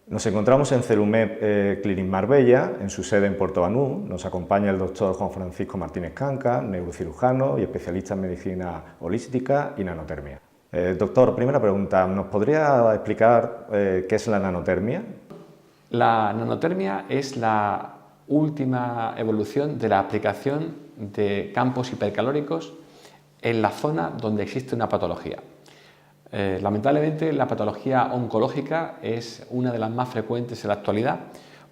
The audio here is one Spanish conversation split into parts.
Nos encontramos en Celumeb Clinic Marbella, en su sede en Puerto Banús. Nos acompaña el doctor Juan Francisco Martínez Canca, neurocirujano y especialista en medicina holística y nanotermia. Doctor, primera pregunta, ¿nos podría explicar qué es la nanotermia? La nanotermia es la última evolución de la aplicación de campos hipercalóricos en la zona donde existe una patología. Lamentablemente, la patología oncológica es una de las más frecuentes en la actualidad,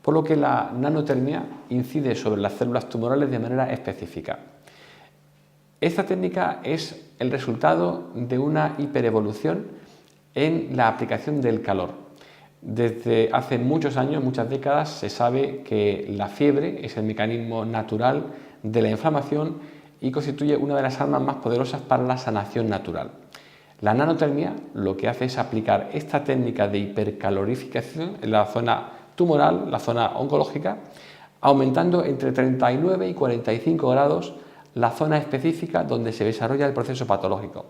por lo que la nanotermia incide sobre las células tumorales de manera específica. Esta técnica es el resultado de una hiperevolución en la aplicación del calor. Desde hace muchos años, muchas décadas, se sabe que la fiebre es el mecanismo natural de la inflamación y constituye una de las armas más poderosas para la sanación natural. La nanotermia lo que hace es aplicar esta técnica de hipercalorificación en la zona tumoral, la zona oncológica, aumentando entre 39 y 45 grados la zona específica donde se desarrolla el proceso patológico.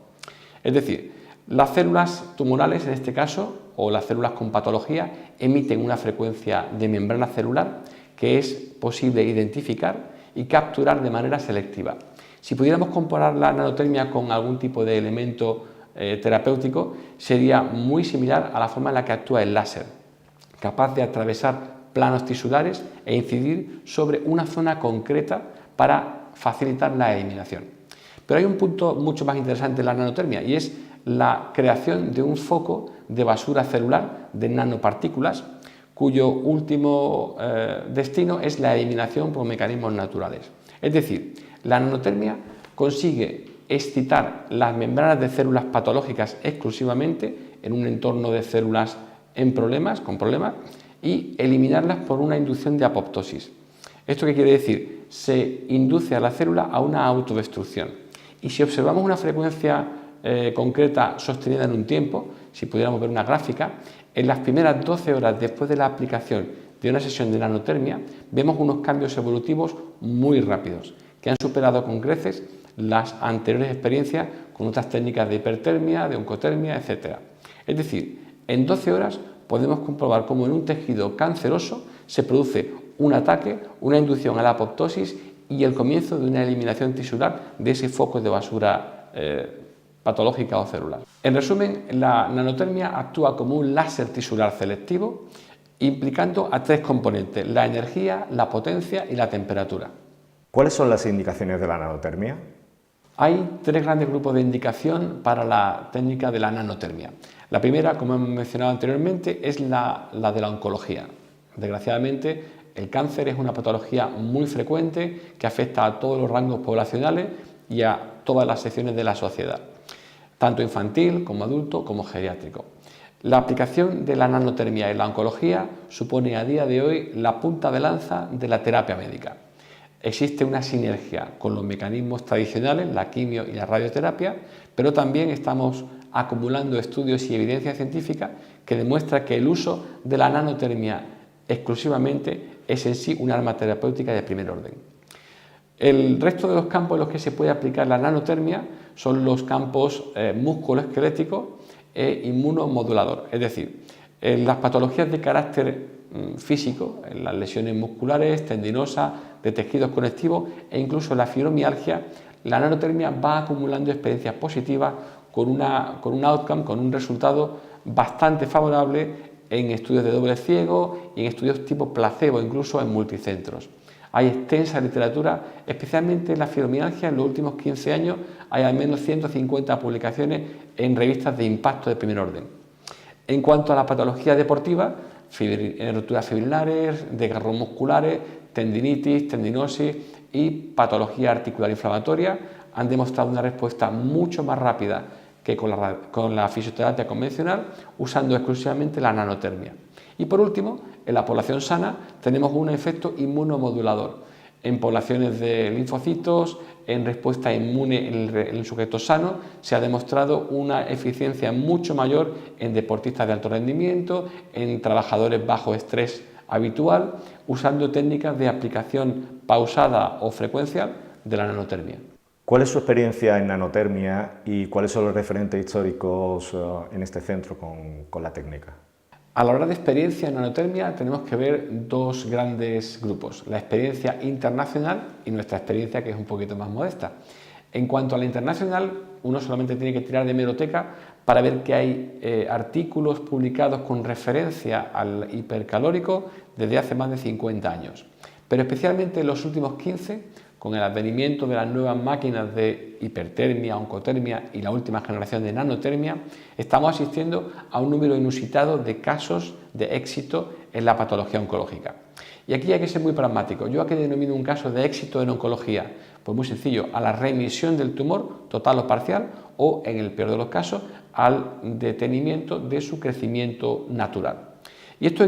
Es decir, las células tumorales, en este caso, o las células con patología, emiten una frecuencia de membrana celular que es posible identificar y capturar de manera selectiva. Si pudiéramos comparar la nanotermia con algún tipo de elemento terapéutico, sería muy similar a la forma en la que actúa el láser, capaz de atravesar planos tisulares e incidir sobre una zona concreta para facilitar la eliminación. Pero hay un punto mucho más interesante en la nanotermia y es la creación de un foco de basura celular de nanopartículas cuyo último destino es la eliminación por mecanismos naturales. Es decir, la nanotermia consigue excitar las membranas de células patológicas exclusivamente en un entorno de células con problemas y eliminarlas por una inducción de apoptosis. ¿Esto qué quiere decir? Se induce a la célula a una autodestrucción. Y si observamos una frecuencia concreta sostenida en un tiempo, si pudiéramos ver una gráfica, en las primeras 12 horas después de la aplicación de una sesión de nanotermia, vemos unos cambios evolutivos muy rápidos, que han superado con creces las anteriores experiencias con otras técnicas de hipertermia, de oncotermia, etc. Es decir, en 12 horas podemos comprobar cómo en un tejido canceroso se produce un ataque, una inducción a la apoptosis y el comienzo de una eliminación tisular de ese foco de basura patológica o celular. En resumen, la nanotermia actúa como un láser tisular selectivo, implicando a tres componentes: la energía, la potencia y la temperatura. ¿Cuáles son las indicaciones de la nanotermia? Hay tres grandes grupos de indicación para la técnica de la nanotermia. La primera, como hemos mencionado anteriormente, es la de la oncología. Desgraciadamente, el cáncer es una patología muy frecuente que afecta a todos los rangos poblacionales y a todas las secciones de la sociedad, tanto infantil como adulto como geriátrico. La aplicación de la nanotermia en la oncología supone a día de hoy la punta de lanza de la terapia médica. Existe una sinergia con los mecanismos tradicionales, la quimio y la radioterapia, pero también estamos acumulando estudios y evidencia científica que demuestra que el uso de la nanotermia exclusivamente es en sí un arma terapéutica de primer orden. El resto de los campos en los que se puede aplicar la nanotermia son los campos musculoesquelético e inmunomodulador, es decir, en las patologías de carácter físico, en las lesiones musculares, tendinosas, de tejidos conectivos e incluso en la fibromialgia, la nanotermia va acumulando experiencias positivas con un resultado bastante favorable en estudios de doble ciego y en estudios tipo placebo, incluso en multicentros. Hay extensa literatura, especialmente en la fibromialgia. En los últimos 15 años hay al menos 150 publicaciones en revistas de impacto de primer orden. En cuanto a la patología deportiva, rupturas fibrilares, desgarros musculares, tendinitis, tendinosis y patología articular inflamatoria han demostrado una respuesta mucho más rápida que con la fisioterapia convencional, usando exclusivamente la nanotermia. Y por último, en la población sana tenemos un efecto inmunomodulador. En poblaciones de linfocitos, en respuesta inmune en el sujeto sano, se ha demostrado una eficiencia mucho mayor en deportistas de alto rendimiento, en trabajadores bajo estrés habitual, usando técnicas de aplicación pausada o frecuencial de la nanotermia. ¿Cuál es su experiencia en nanotermia y cuáles son los referentes históricos en este centro con la técnica? A la hora de experiencia en nanotermia tenemos que ver dos grandes grupos, la experiencia internacional y nuestra experiencia, que es un poquito más modesta. En cuanto a la internacional, uno solamente tiene que tirar de hemeroteca para ver que hay artículos publicados con referencia al hipercalórico desde hace más de 50 años. Pero especialmente en los últimos 15, con el advenimiento de las nuevas máquinas de hipertermia, oncotermia y la última generación de nanotermia, estamos asistiendo a un número inusitado de casos de éxito en la patología oncológica. Y aquí hay que ser muy pragmático. ¿Yo a qué denomino un caso de éxito en oncología? Pues muy sencillo, a la remisión del tumor, total o parcial, o en el peor de los casos, al detenimiento de su crecimiento natural. ¿Y esto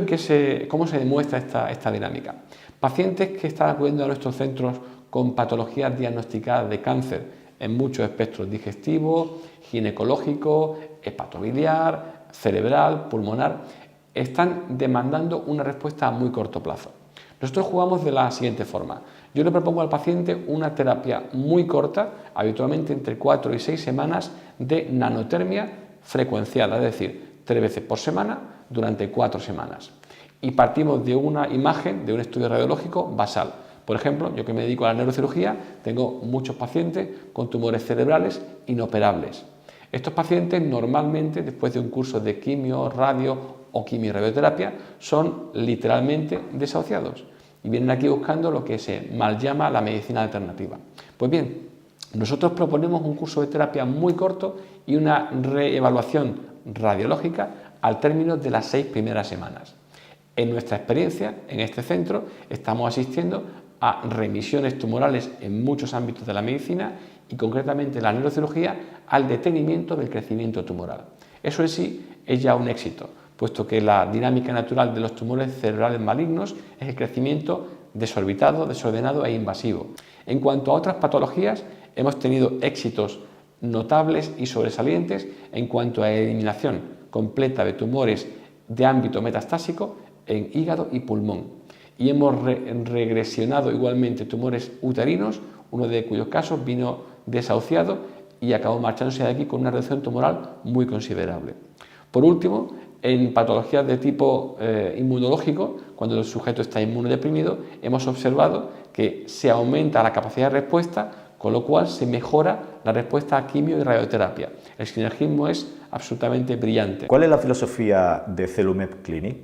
cómo se demuestra esta dinámica? Pacientes que están acudiendo a nuestros centros con patologías diagnosticadas de cáncer en muchos espectros digestivos, ginecológico, hepatobiliar, cerebral, pulmonar, están demandando una respuesta a muy corto plazo. Nosotros jugamos de la siguiente forma. Yo le propongo al paciente una terapia muy corta, habitualmente entre 4 y 6 semanas, de nanotermia frecuenciada, es decir, 3 veces por semana durante 4 semanas. Y partimos de una imagen, de un estudio radiológico basal. Por ejemplo, yo que me dedico a la neurocirugía, tengo muchos pacientes con tumores cerebrales inoperables. Estos pacientes normalmente, después de un curso de quimio, radio o quimio-radioterapia, son literalmente desahuciados y vienen aquí buscando lo que se mal llama la medicina alternativa. Pues bien, nosotros proponemos un curso de terapia muy corto y una reevaluación radiológica al término de las 6 primeras semanas. En nuestra experiencia, en este centro, estamos asistiendo a remisiones tumorales en muchos ámbitos de la medicina y concretamente en la neurocirugía al detenimiento del crecimiento tumoral. Eso en sí es ya un éxito, puesto que la dinámica natural de los tumores cerebrales malignos es el crecimiento desorbitado, desordenado e invasivo. En cuanto a otras patologías, hemos tenido éxitos notables y sobresalientes en cuanto a eliminación completa de tumores de ámbito metastásico en hígado y pulmón. Y hemos regresionado igualmente tumores uterinos, uno de cuyos casos vino desahuciado y acabó marchándose de aquí con una reducción tumoral muy considerable. Por último, en patologías de tipo inmunológico, cuando el sujeto está inmunodeprimido, hemos observado que se aumenta la capacidad de respuesta, con lo cual se mejora la respuesta a quimio y radioterapia. El sinergismo es absolutamente brillante. ¿Cuál es la filosofía de Celumed Clinic?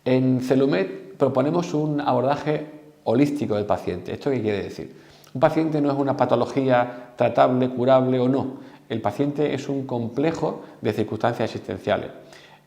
En Celumed proponemos un abordaje holístico del paciente. ¿Esto qué quiere decir? Un paciente no es una patología tratable, curable o no. El paciente es un complejo de circunstancias existenciales.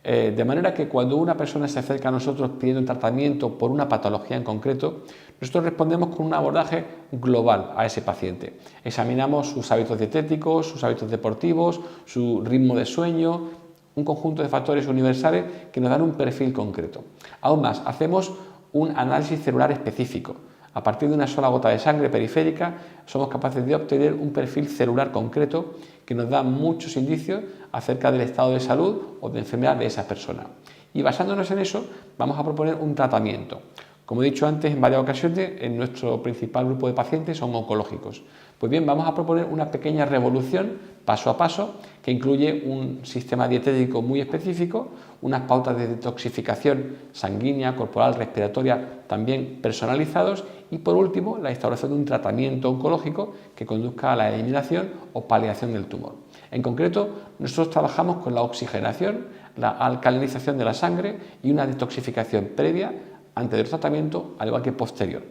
De manera que cuando una persona se acerca a nosotros pidiendo un tratamiento por una patología en concreto, nosotros respondemos con un abordaje global a ese paciente. Examinamos sus hábitos dietéticos, sus hábitos deportivos, su ritmo de sueño, un conjunto de factores universales que nos dan un perfil concreto. Aún más, hacemos un análisis celular específico. A partir de una sola gota de sangre periférica somos capaces de obtener un perfil celular concreto que nos da muchos indicios acerca del estado de salud o de enfermedad de esa persona. Y basándonos en eso, vamos a proponer un tratamiento. Como he dicho antes en varias ocasiones, en nuestro principal grupo de pacientes son oncológicos. Pues bien, vamos a proponer una pequeña revolución paso a paso que incluye un sistema dietético muy específico, unas pautas de detoxificación sanguínea, corporal, respiratoria también personalizados y por último la instauración de un tratamiento oncológico que conduzca a la eliminación o paliación del tumor. En concreto, nosotros trabajamos con la oxigenación, la alcalinización de la sangre y una detoxificación previa antes del tratamiento, al igual que posterior.